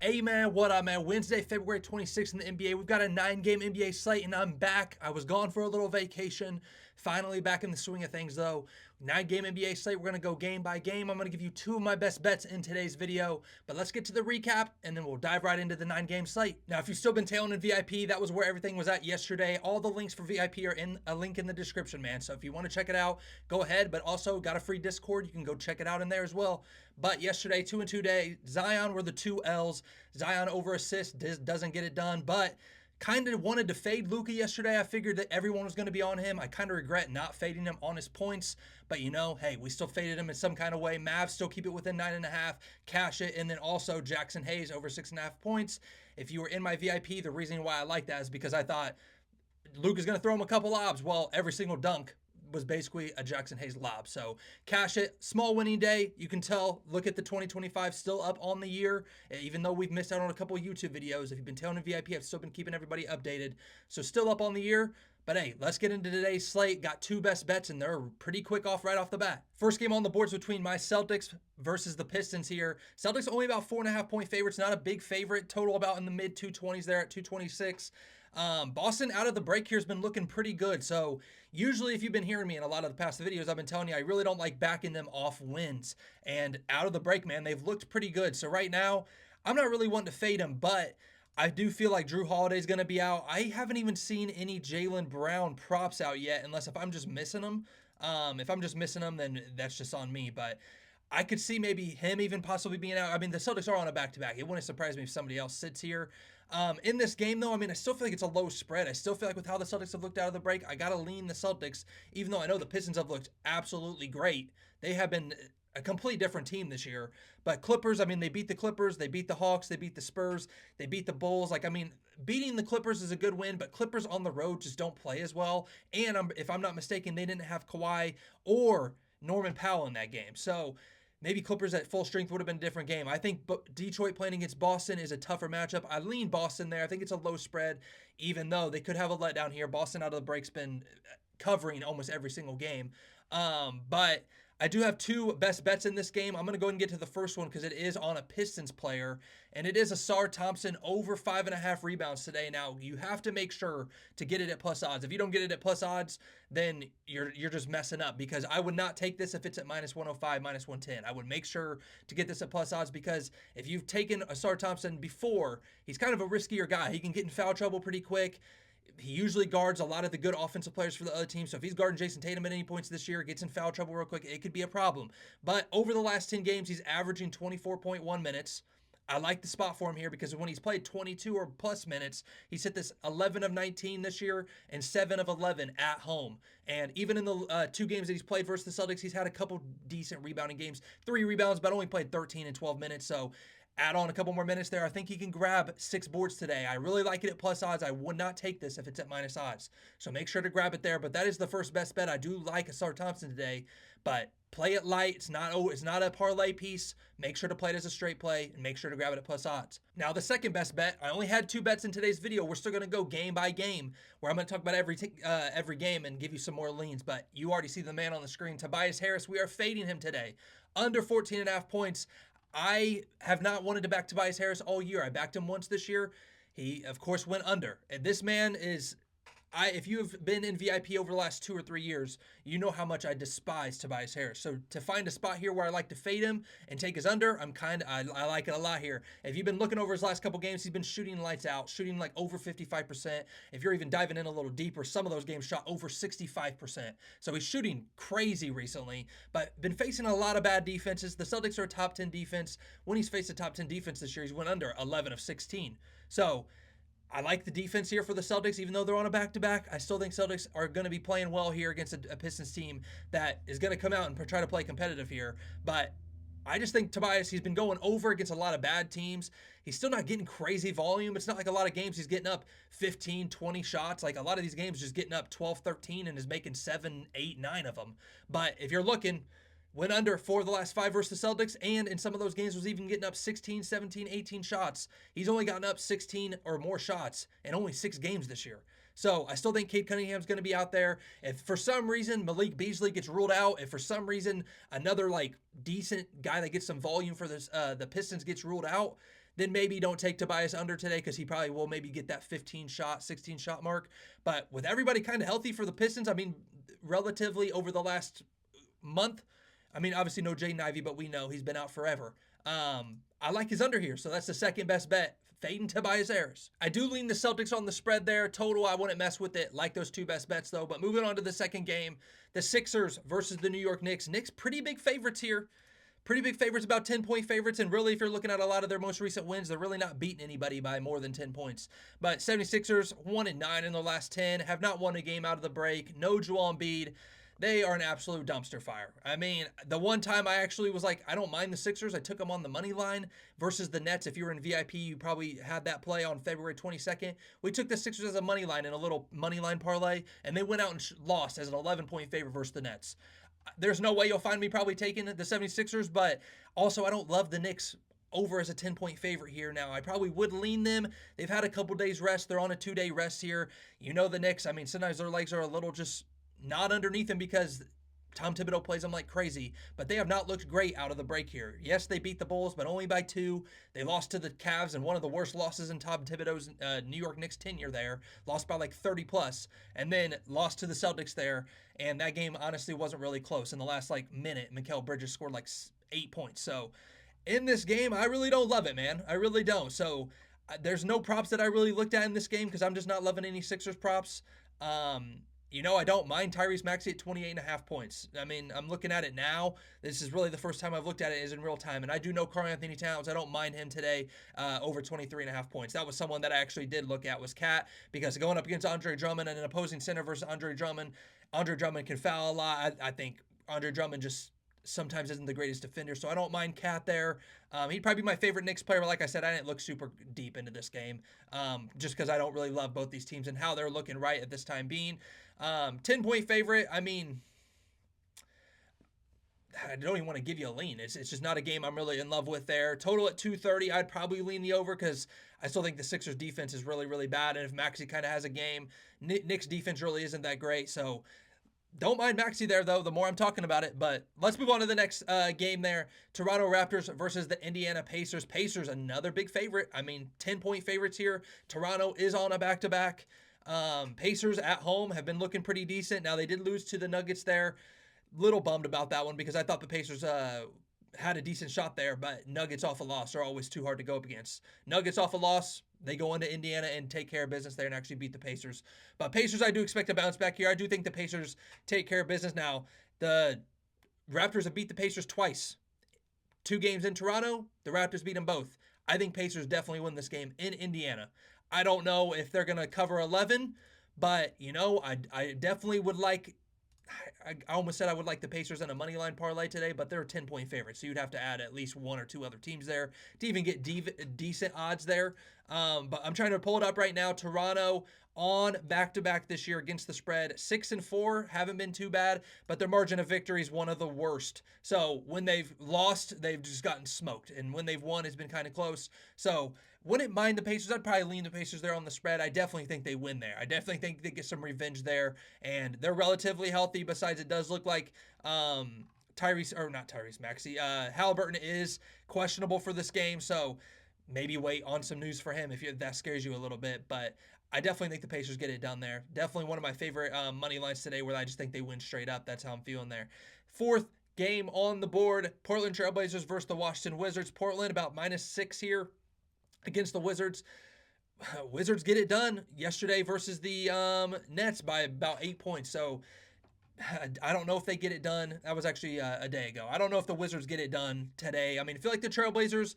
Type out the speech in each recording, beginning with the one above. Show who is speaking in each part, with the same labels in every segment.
Speaker 1: Hey man, what up, man? Wednesday, February 26th in the NBA. We've got a 9-game NBA slate, and I'm back. I was gone for a little vacation. Finally back in the swing of things, though. 9-game NBA slate. We're going to go game by game. I'm going to give you two of my best bets in today's video. But let's get to the recap, and then we'll dive right into the 9-game slate. Now, if you've still been tailing in VIP, that was where everything was at yesterday. All the links for VIP are in a link in the description, man. So if you want to check it out, go ahead. But also, got a free Discord. You can go check it out in there as well. But yesterday, 2 and 2 day, Zion were the two L's. Zion over assist doesn't get it done, but kind of wanted to fade Luka yesterday. I figured that everyone was going to be on him. I kind of regret not fading him on his points, but hey, we still faded him in some kind of way. Mavs still keep it within 9.5, cash it, and then also Jackson Hayes over 6.5 points. If you were in my VIP, the reason why I like that is because I thought Luka's going to throw him a couple lobs. Well, every single dunk was basically a Jackson Hayes lob. So cash it. Small winning day. You can tell. Look at the 2025 still up on the year, even though we've missed out on a couple of YouTube videos. If you've been tailing in VIP, I've still been keeping everybody updated. So still up on the year. But hey, let's get into today's slate. Got two best bets, and they're pretty quick off right off the bat. First game on the boards between my Celtics versus the Pistons here. Celtics only about 4.5-point favorites, not a big favorite. Total about in the mid 220s there at 226. Boston out of the break here has been looking pretty good. So usually if you've been hearing me in a lot of the past videos, I've been telling you I really don't like backing them off wins. And out of the break, man, they've looked pretty good. So right now, I'm not really wanting to fade them, but I do feel like Drew Holiday's going to be out. I haven't even seen any Jaylen Brown props out yet, unless if I'm just missing them. If I'm just missing them, then that's just on me. But I could see maybe him even possibly being out. I mean, the Celtics are on a back-to-back. It wouldn't surprise me if somebody else sits here. In this game, though, I mean, I still feel like it's a low spread. I still feel like with how the Celtics have looked out of the break, I got to lean the Celtics, even though I know the Pistons have looked absolutely great. They have been a complete different team this year. But Clippers, I mean, they beat the Clippers, they beat the Hawks, they beat the Spurs, they beat the Bulls. Like, I mean, beating the Clippers is a good win, but Clippers on the road just don't play as well. And if I'm not mistaken, they didn't have Kawhi or Norman Powell in that game. So maybe Clippers at full strength would have been a different game. I think Detroit playing against Boston is a tougher matchup. I lean Boston there. I think it's a low spread, even though they could have a letdown here. Boston out of the break's been covering almost every single game. But I do have two best bets in this game. I'm going to go ahead and get to the first one because it is on a Pistons player, and it is Ausar Thompson over 5.5 rebounds today. Now, you have to make sure to get it at plus odds. If you don't get it at plus odds, then you're just messing up, because I would not take this if it's at minus 105, minus 110. I would make sure to get this at plus odds, because if you've taken Ausar Thompson before, he's kind of a riskier guy. He can get in foul trouble pretty quick. He usually guards a lot of the good offensive players for the other team. So if he's guarding Jason Tatum at any points this year, gets in foul trouble real quick, it could be a problem. But over the last 10 games, he's averaging 24.1 minutes. I like the spot for him here because when he's played 22 or plus minutes, he's hit this 11 of 19 this year and 7 of 11 at home. And even in the two games that he's played versus the Celtics, he's had a couple decent rebounding games. 3 rebounds, but only played 13 and 12 minutes. So add on a couple more minutes there. I think he can grab 6 boards today. I really like it at plus odds. I would not take this if it's at minus odds. So make sure to grab it there. But that is the first best bet. I do like Ausar Thompson today, but play it light. It's not a parlay piece. Make sure to play it as a straight play and make sure to grab it at plus odds. Now, the second best bet, I only had 2 bets in today's video. We're still going to go game by game, where I'm going to talk about every game and give you some more leans. But you already see the man on the screen, Tobias Harris. We are fading him today. Under 14.5 points. I have not wanted to back Tobias Harris all year. I backed him once this year. He, of course, went under. And this man is, if you have been in VIP over the last 2 or 3 years, you know how much I despise Tobias Harris. So to find a spot here where I like to fade him and take his under, I like it a lot here. If you've been looking over his last couple games, he's been shooting lights out, shooting like over 55%. If you're even diving in a little deeper, some of those games shot over 65%. So he's shooting crazy recently, but been facing a lot of bad defenses. The Celtics are a top 10 defense. When he's faced a top 10 defense this year, he's went under 11 of 16. So I like the defense here for the Celtics, even though they're on a back-to-back. I still think Celtics are going to be playing well here against a Pistons team that is going to come out and try to play competitive here. But I just think Tobias, he's been going over against a lot of bad teams. He's still not getting crazy volume. It's not like a lot of games he's getting up 15, 20 shots. Like a lot of these games just getting up 12, 13 and is making 7, 8, 9 of them. But if you're looking, went under 4 of the last 5 versus the Celtics, and in some of those games was even getting up 16, 17, 18 shots. He's only gotten up 16 or more shots in only 6 games this year. So I still think Cade Cunningham's going to be out there. If for some reason Malik Beasley gets ruled out, if for some reason another like decent guy that gets some volume for this the Pistons gets ruled out, then maybe don't take Tobias under today because he probably will maybe get that 15 shot, 16 shot mark. But with everybody kind of healthy for the Pistons, I mean, relatively over the last month, I mean, obviously no Jaden Ivey, but we know he's been out forever. I like his under here, so that's the second best bet. Fading Tobias Harris. I do lean the Celtics on the spread there. Total, I wouldn't mess with it. Like those two best bets, though. But moving on to the second game, the Sixers versus the New York Knicks. Knicks pretty big favorites here. Pretty big favorites, about 10-point favorites. And really, if you're looking at a lot of their most recent wins, they're really not beating anybody by more than 10 points. But 76ers, 1-9 in the last 10, have not won a game out of the break. No Joel Embiid. They are an absolute dumpster fire. I mean, the one time I actually was like, I don't mind the Sixers. I took them on the money line versus the Nets. If you were in VIP, you probably had that play on February 22nd. We took the Sixers as a money line in a little money line parlay, and they went out and lost as an 11-point favorite versus the Nets. There's no way you'll find me probably taking the 76ers, but also I don't love the Knicks over as a 10-point favorite here now. I probably would lean them. They've had a couple days rest. They're on a 2-day rest here. You know the Knicks, I mean, sometimes their legs are a little just not underneath them because Tom Thibodeau plays them like crazy, but they have not looked great out of the break here. Yes, they beat the Bulls, but only by 2. They lost to the Cavs in one of the worst losses in Tom Thibodeau's New York Knicks tenure there. Lost by like 30 plus, and then lost to the Celtics there. And that game honestly wasn't really close. In the last like minute, Mikal Bridges scored like 8 points. So in this game, I really don't love it, man. I really don't. So there's no props that I really looked at in this game because I'm just not loving any Sixers props. You know, I don't mind Tyrese Maxey at 28.5 points. I mean, I'm looking at it now. This is really the first time I've looked at it is in real time. And I do know Karl-Anthony Towns. I don't mind him today over 23.5 points. That was someone that I actually did look at was Cat because going up against Andre Drummond and an opposing center versus Andre Drummond can foul a lot. I think Andre Drummond just sometimes isn't the greatest defender, so I don't mind Cat there. He'd probably be my favorite Knicks player, but like I said, I didn't look super deep into this game just because I don't really love both these teams and how they're looking right at this time being. 10-point favorite, I mean, I don't even want to give you a lean. It's just not a game I'm really in love with there. Total at 230, I'd probably lean the over because I still think the Sixers defense is really, really bad. And if Maxey kind of has a game, Knicks defense really isn't that great. So don't mind Maxey there, though, the more I'm talking about it. But let's move on to the next game there. Toronto Raptors versus the Indiana Pacers. Pacers, another big favorite. I mean, 10-point favorites here. Toronto is on a back-to-back. Pacers at home have been looking pretty decent. Now, they did lose to the Nuggets there. Little bummed about that one because I thought the Pacers had a decent shot there, but Nuggets off a loss are always too hard to go up against. Nuggets off a loss, they go into Indiana and take care of business there and actually beat the Pacers. But Pacers, I do expect a bounce back here. I do think the Pacers take care of business. Now, the Raptors have beat the Pacers twice. 2 games in Toronto, the Raptors beat them both. I think Pacers definitely win this game in Indiana. I don't know if they're going to cover 11, but, you know, I definitely would like, I almost said I would like the Pacers in a money line parlay today, but they're a 10-point favorite, so you'd have to add at least 1 or 2 other teams there to even get decent odds there. But I'm trying to pull it up right now. Toronto on back-to-back this year against the spread. 6-4, haven't been too bad, but their margin of victory is one of the worst. So when they've lost, they've just gotten smoked, and when they've won, it's been kind of close. So wouldn't mind the Pacers. I'd probably lean the Pacers there on the spread. I definitely think they win there. I definitely think they get some revenge there, and they're relatively healthy. Besides, it does look like Maxey. Halliburton is questionable for this game, so maybe wait on some news for him if that scares you a little bit. But I definitely think the Pacers get it done there. Definitely one of my favorite money lines today where I just think they win straight up. That's how I'm feeling there. Fourth game on the board, Portland Trailblazers versus the Washington Wizards. Portland about -6 here against the Wizards. Wizards get it done yesterday versus the Nets by about 8 points. So I don't know if they get it done. That was actually a day ago. I don't know if the Wizards get it done today. I mean, I feel like the Trailblazers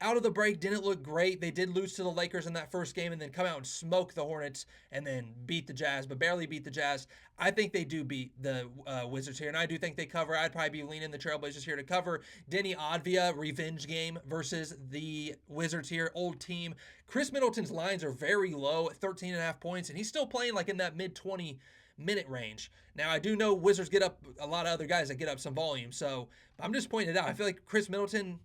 Speaker 1: out of the break didn't look great. They did lose to the Lakers in that first game and then come out and smoke the Hornets and then beat the Jazz, but barely beat the Jazz. I think they do beat the Wizards here, and I do think they cover. I'd probably be leaning the Trailblazers here to cover. Denny Advia, revenge game versus the Wizards here, old team. Chris Middleton's lines are very low at 13.5 points, and he's still playing like in that mid-20 minute range. Now, I do know Wizards get up a lot of other guys that get up some volume, so I'm just pointing it out. I feel like Chris Middleton,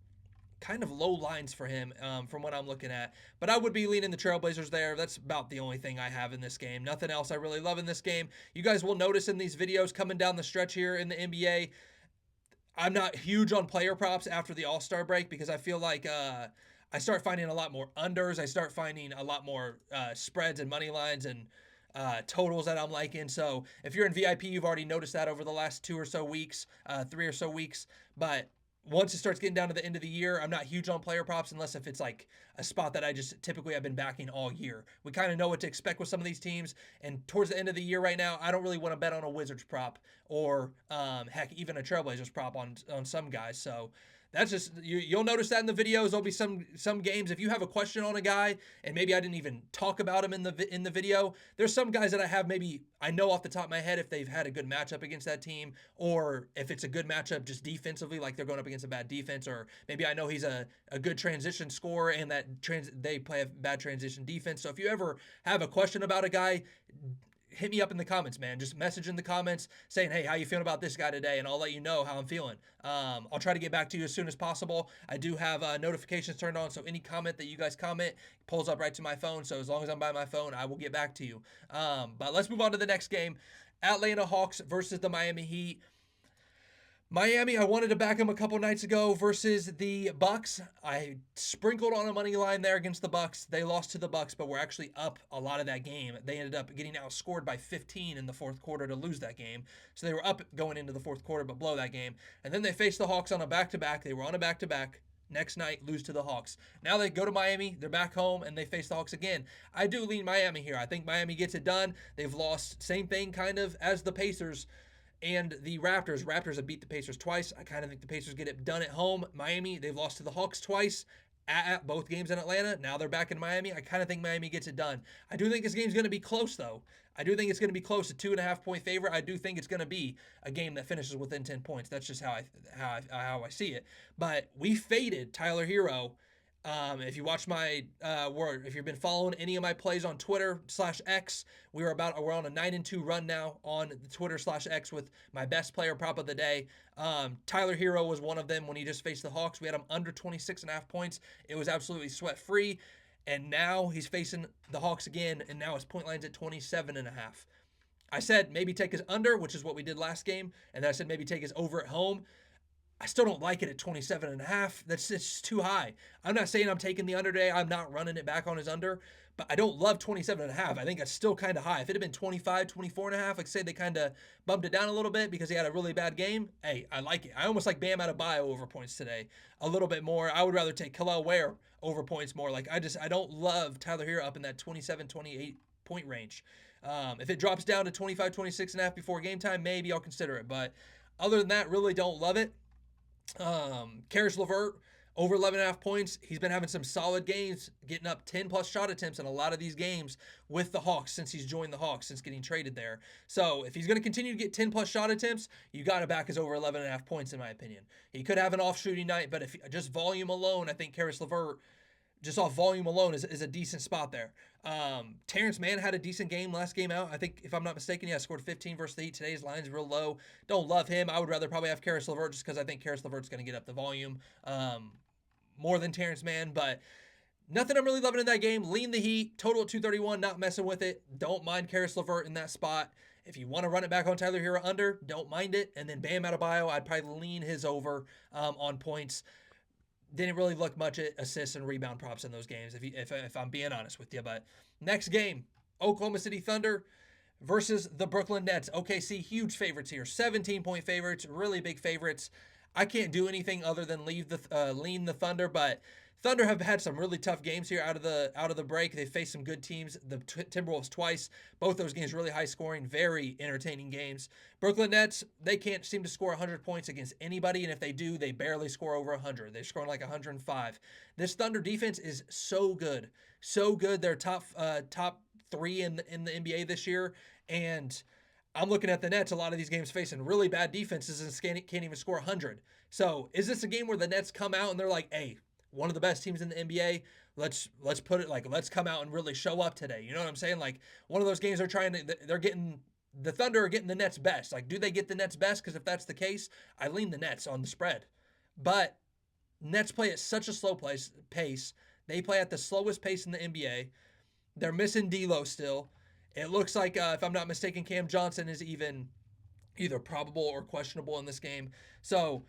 Speaker 1: kind of low lines for him from what I'm looking at. But I would be leaning the Trailblazers there. That's about the only thing I have in this game. Nothing else I really love in this game. You guys will notice in these videos coming down the stretch here in the NBA, I'm not huge on player props after the All-Star break because I feel like I start finding a lot more unders. I start finding a lot more spreads and money lines and totals that I'm liking. So if you're in VIP, you've already noticed that over the last 3 or so weeks. But once it starts getting down to the end of the year, I'm not huge on player props unless if it's like a spot that I just typically have been backing all year. We kind of know what to expect with some of these teams, and towards the end of the year right now, I don't really want to bet on a Wizards prop or heck, even a Trailblazers prop on some guys. So that's just you'll notice that in the videos. There'll be some games if you have a question on a guy and maybe I didn't even talk about him in the video. There's some guys that I have maybe I know off the top of my head if they've had a good matchup against that team or if it's a good matchup just defensively, like they're going up against a bad defense, or maybe I know he's a good transition scorer and that they play a bad transition defense. So if you ever have a question about a guy, hit me up in the comments, man. Just message in the comments saying, hey, how you feeling about this guy today? And I'll let you know how I'm feeling. I'll try to get back to you as soon as possible. I do have notifications turned on, so any comment that you guys comment pulls up right to my phone. So as long as I'm by my phone, I will get back to you. But let's move on to the next game. Atlanta Hawks versus the Miami Heat. Miami, I wanted to back them a couple nights ago versus the Bucks. I sprinkled on a money line there against the Bucks. They lost to the Bucks, but were actually up a lot of that game. They ended up getting outscored by 15 in the fourth quarter to lose that game. So they were up going into the fourth quarter, but blow that game. And then they faced the Hawks on a back-to-back. They were on a back-to-back. Next night, lose to the Hawks. Now they go to Miami. They're back home, and they face the Hawks again. I do lean Miami here. I think Miami gets it done. They've lost same thing kind of as the Pacers and the Raptors. Raptors have beat the Pacers twice. I kind of think the Pacers get it done at home. Miami, they've lost to the Hawks twice at both games in Atlanta. Now they're back in Miami. I kind of think Miami gets it done. I do think this game's going to be close, though. I do think it's going to be close, a 2.5 point favorite. I do think it's going to be a game that finishes within 10 points. That's just how I see it. But we faded Tyler Hero. If you watch my if you've been following any of my plays on Twitter/X, we're on a 9-2 run now on Twitter/X with my best player prop of the day. Tyler Hero was one of them when he just faced the Hawks. We had him under 26.5 points. It was absolutely sweat free. And now he's facing the Hawks again, and now his point line's at 27.5. I said maybe take his under, which is what we did last game, and then I said maybe take his over at home. I still don't like it at 27.5. That's just too high. I'm not saying I'm taking the under today. I'm not running it back on his under, but I don't love 27.5. I think that's still kind of high. If it had been 25, 24.5, like say they kind of bumped it down a little bit because he had a really bad game, hey, I like it. I almost like Bam Adebayo over points today a little bit more. I would rather take Kel'el Ware over points more. Like I don't love Tyler Hero up in that 27, 28 point range. If it drops down to 25, 26.5 before game time, maybe I'll consider it. But other than that, really don't love it. Caris LeVert over 11.5 points. He's been having some solid games, getting up 10 plus shot attempts in a lot of these games with the Hawks since he's joined the Hawks, since getting traded there. So if he's going to continue to get 10 plus shot attempts, you got to back his over 11.5 points in my opinion. He could have an off shooting night, but if just volume alone, I think Caris LeVert just off volume alone is a decent spot there. Terrence Mann had a decent game last game out. I think, if I'm not mistaken, he scored 15 versus the Heat. Today's line's real low. Don't love him. I would rather probably have Caris LeVert just because I think Caris LeVert's going to get up the volume more than Terrence Mann. But nothing I'm really loving in that game. Lean the Heat. Total at 231. Not messing with it. Don't mind Caris LeVert in that spot. If you want to run it back on Tyler Hero under, don't mind it. And then Bam Adebayo, I'd probably lean his over on points. Didn't really look much at assists and rebound props in those games, if I'm being honest with you. But next game, Oklahoma City Thunder versus the Brooklyn Nets. OKC, huge favorites here. 17-point favorites, really big favorites. I can't do anything other than lean the Thunder, but Thunder have had some really tough games here out of the break. They faced some good teams, the Timberwolves twice. Both those games really high scoring, very entertaining games. Brooklyn Nets, they can't seem to score 100 points against anybody, and if they do, they barely score over 100. They're scoring like 105. This Thunder defense is so good, so good. They're top 3 in the NBA this year, and I'm looking at the Nets. A lot of these games facing really bad defenses and can't even score 100. So is this a game where the Nets come out and they're like, hey, one of the best teams in the NBA. Let's put it like, let's come out and really show up today. You know what I'm saying? Like one of those games the Thunder are getting the Nets best. Like, do they get the Nets best? Because if that's the case, I lean the Nets on the spread. But Nets play at such a slow pace. They play at the slowest pace in the NBA. They're missing D'Lo still. It looks like, if I'm not mistaken, Cam Johnson is either probable or questionable in this game. So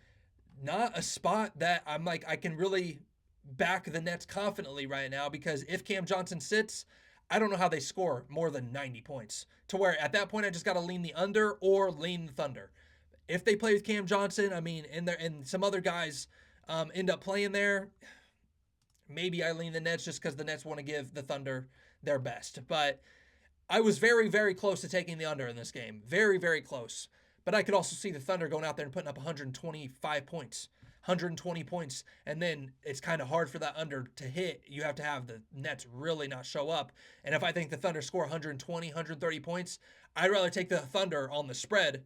Speaker 1: not a spot that I'm like, I can really back the Nets confidently right now because if Cam Johnson sits, I don't know how they score more than 90 points. To where at that point I just got to lean the under or lean the Thunder. If they play with Cam Johnson, I mean, and some other guys end up playing there, maybe I lean the Nets just because the Nets want to give the Thunder their best. But I was very, very close to taking the under in this game. Very, very close. But I could also see the Thunder going out there and putting up 125 points, 120 points, and then it's kind of hard for that under to hit. You have to have the Nets really not show up. And if I think the Thunder score 120, 130 points, I'd rather take the Thunder on the spread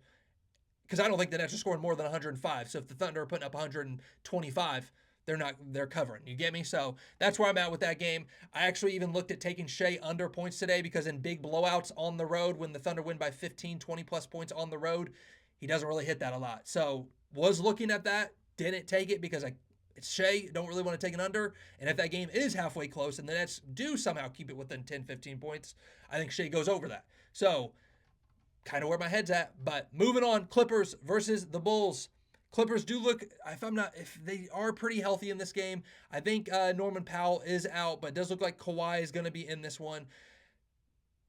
Speaker 1: because I don't think the Nets are scoring more than 105. So if the Thunder are putting up 125, they're covering. You get me? So that's where I'm at with that game. I actually even looked at taking Shea under points today because in big blowouts on the road, when the Thunder win by 15, 20 plus points on the road, he doesn't really hit that a lot. So was looking at that, didn't take it because it's Shea, don't really want to take an under. And if that game is halfway close and the Nets do somehow keep it within 10, 15 points, I think Shea goes over that. So kind of where my head's at. But moving on, Clippers versus the Bulls. Clippers do look, if they are pretty healthy in this game. I think Norman Powell is out, but it does look like Kawhi is going to be in this one.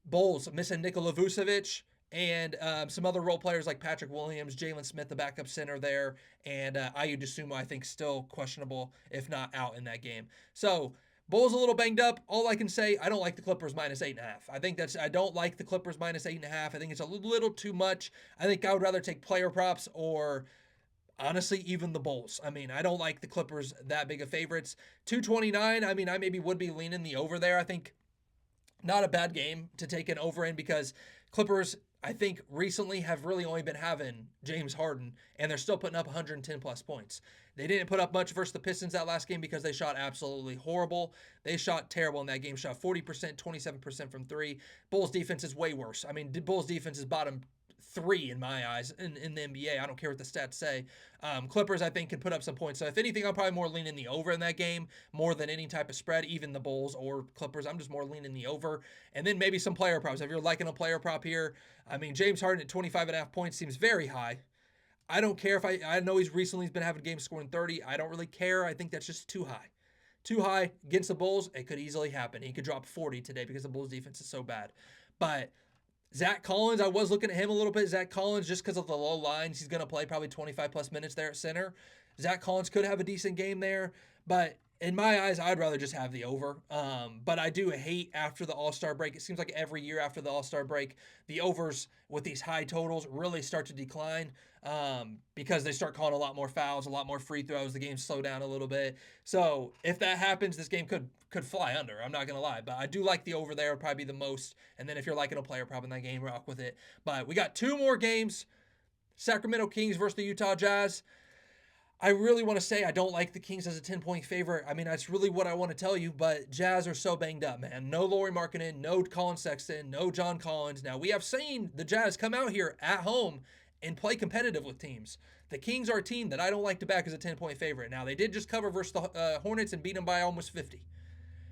Speaker 1: Bulls missing Nikola Vucevic and some other role players like Patrick Williams, Jalen Smith, the backup center there, and Ayu Dosunmu, I think, still questionable, if not out in that game. So Bulls a little banged up. All I can say, I don't like the Clippers minus 8.5. I don't like the Clippers minus 8.5. I think it's a little too much. I think I would rather take player props or honestly, even the Bulls. I mean, I don't like the Clippers that big of favorites. 229, I mean, I maybe would be leaning the over there. I think not a bad game to take an over in because Clippers, I think, recently have really only been having James Harden, and they're still putting up 110 plus points. They didn't put up much versus the Pistons that last game because they shot absolutely horrible. They shot terrible in that game, shot 40%, 27% from three. Bulls defense is way worse. I mean, Bulls defense is bottom 3 in my eyes in the NBA. I don't care what the stats say. Clippers, I think, can put up some points. So if anything, I'm probably more leaning the over in that game more than any type of spread, even the Bulls or Clippers. I'm just more leaning the over. And then maybe some player props. If you're liking a player prop here, I mean, James Harden at 25.5 points seems very high. I don't care if I know he's recently been having games scoring 30. I don't really care. I think that's just too high. Too high against the Bulls. It could easily happen. He could drop 40 today because the Bulls defense is so bad. But Zach Collins, I was looking at him a little bit. Zach Collins, just because of the low lines, he's going to play probably 25 plus minutes there at center. Zach Collins could have a decent game there, but in my eyes, I'd rather just have the over. But I do hate after the All-Star break. It seems like every year after the All-Star break, the overs with these high totals really start to decline because they start calling a lot more fouls, a lot more free throws. The games slow down a little bit. So if that happens, this game could fly under. I'm not going to lie. But I do like the over there. Would probably be the most. And then if you're liking a player prop in that game, rock with it. But we got 2 more games. Sacramento Kings versus the Utah Jazz. I really want to say I don't like the Kings as a 10-point favorite. I mean, that's really what I want to tell you, but Jazz are so banged up, man. No Lauri Markkanen, no Colin Sexton, no John Collins. Now, we have seen the Jazz come out here at home and play competitive with teams. The Kings are a team that I don't like to back as a 10-point favorite. Now, they did just cover versus the Hornets and beat them by almost 50.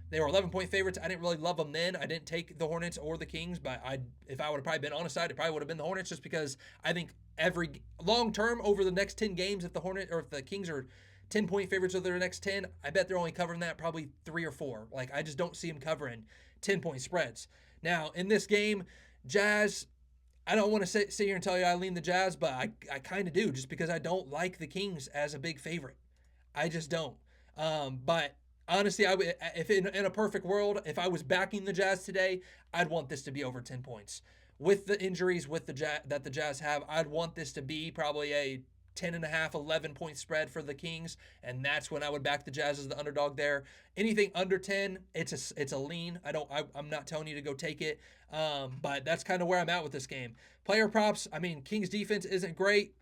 Speaker 1: They were 11-point favorites. I didn't really love them then. I didn't take the Hornets or the Kings, but if I would have probably been on a side, it probably would have been the Hornets just because I think every long term over the next 10 games, if the Kings are 10-point favorites over their next 10, I bet they're only covering that probably 3 or 4. Like, I just don't see them covering 10-point spreads. Now, in this game, Jazz, I don't want to sit here and tell you I lean the Jazz, but I kind of do just because I don't like the Kings as a big favorite. I just don't. But honestly, if in a perfect world, if I was backing the Jazz today, I'd want this to be over 10 points. With the injuries that the Jazz have, I'd want this to be probably a 10.5, 11-point spread for the Kings, and that's when I would back the Jazz as the underdog there. Anything under 10, it's a lean. I'm not telling you to go take it, but that's kind of where I'm at with this game. Player props, I mean, Kings defense isn't great.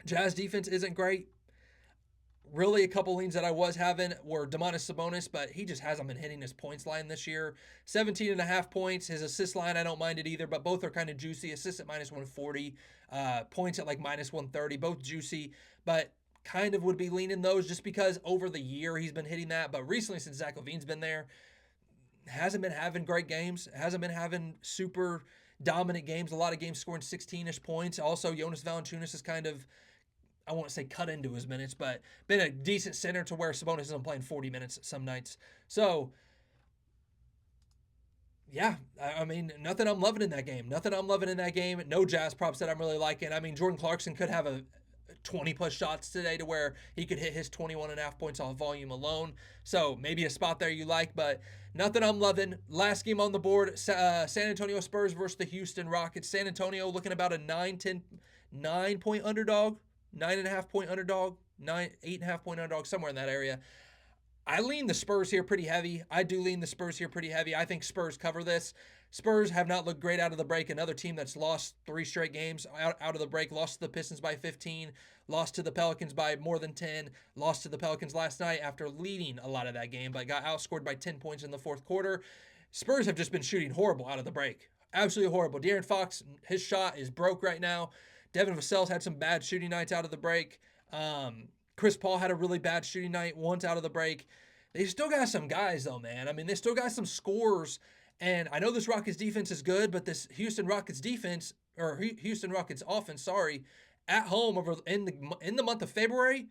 Speaker 1: Jazz defense isn't great. Really, a couple leans that I was having were Domantas Sabonis, but he just hasn't been hitting his points line this year. 17.5 points. His assist line, I don't mind it either, but both are kind of juicy. Assist at minus 140, points at like minus 130, both juicy, but kind of would be leaning those just because over the year he's been hitting that. But recently, since Zach LaVine's been there, hasn't been having great games, hasn't been having super dominant games. A lot of games scoring 16-ish points. Also, Jonas Valanciunas is kind of I won't say cut into his minutes, but been a decent center to where Sabonis isn't playing 40 minutes some nights. So, yeah, I mean, nothing I'm loving in that game. Nothing I'm loving in that game. No Jazz props that I'm really liking. I mean, Jordan Clarkson could have a 20 plus shots today to where he could hit his 21 and a half points off volume alone. So maybe a spot there you like, but nothing I'm loving. Last game on the board, San Antonio Spurs versus the Houston Rockets. San Antonio looking about a 9 point underdog, 9.5 point underdog, 8.5 point underdog, somewhere in that area. I lean the Spurs here pretty heavy. I do lean the Spurs here pretty heavy. I think Spurs cover this. Spurs have not looked great out of the break. Another team that's lost 3 straight games out of the break. Lost to the Pistons by 15. Lost to the Pelicans by more than 10. Lost to the Pelicans last night after leading a lot of that game, but got outscored by 10 points in the fourth quarter. Spurs have just been shooting horrible out of the break. Absolutely horrible. De'Aaron Fox, his shot is broke right now. Devin Vassell's had some bad shooting nights out of the break. Chris Paul had a really bad shooting night once out of the break. They still got some guys, though, man. I mean, they still got some scorers. And I know this Rockets defense is good, but this Houston Rockets defense, or Houston Rockets offense, sorry, at home over in the month of February.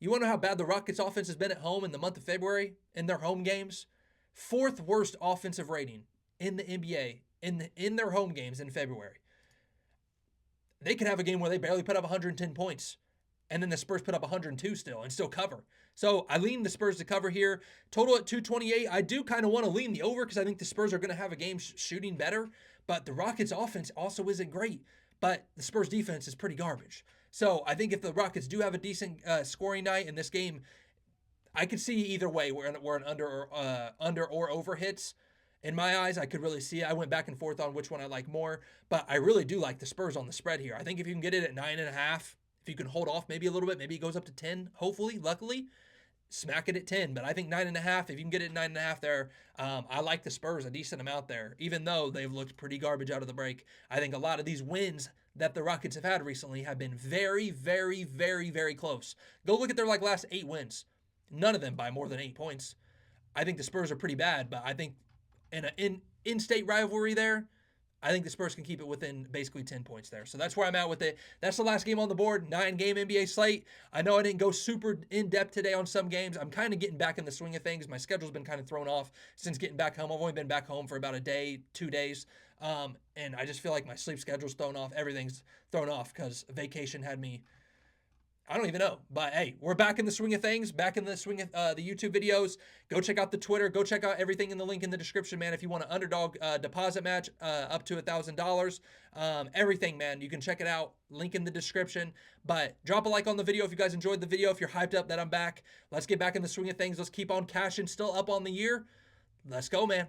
Speaker 1: You want to know how bad the Rockets offense has been at home in the month of February in their home games? 4th worst offensive rating in the NBA in their home games in February. They could have a game where they barely put up 110 points. And then the Spurs put up 102 still and still cover. So I lean the Spurs to cover here. Total at 228. I do kind of want to lean the over because I think the Spurs are going to have a game shooting better. But the Rockets offense also isn't great. But the Spurs defense is pretty garbage. So I think if the Rockets do have a decent scoring night in this game, I could see either way where an under or over hits. In my eyes, I could really see it. I went back and forth on which one I like more. But I really do like the Spurs on the spread here. I think if you can get it at 9.5, if you can hold off maybe a little bit, maybe it goes up to 10, hopefully, luckily, smack it at 10. But I think 9.5, if you can get it at 9.5 there, I like the Spurs a decent amount there, even though they've looked pretty garbage out of the break. I think a lot of these wins that the Rockets have had recently have been very, very, very, very close. Go look at their last 8 wins. None of them by more than 8 points. I think the Spurs are pretty bad, but I think in an in-state rivalry there, I think the Spurs can keep it within basically 10 points there. So that's where I'm at with it. That's the last game on the board, 9-game NBA slate. I know I didn't go super in-depth today on some games. I'm kind of getting back in the swing of things. My schedule's been kind of thrown off since getting back home. I've only been back home for about a day, 2 days. And I just feel like my sleep schedule's thrown off. Everything's thrown off because vacation had me, I don't even know. But hey, we're back in the swing of things, back in the swing of the YouTube videos. Go check out the Twitter. Go check out everything in the link in the description, man. If you want an underdog deposit match up to $1,000, everything, man, you can check it out. Link in the description. But drop a like on the video if you guys enjoyed the video. If you're hyped up that I'm back, let's get back in the swing of things. Let's keep on cashing. Still up on the year. Let's go, man.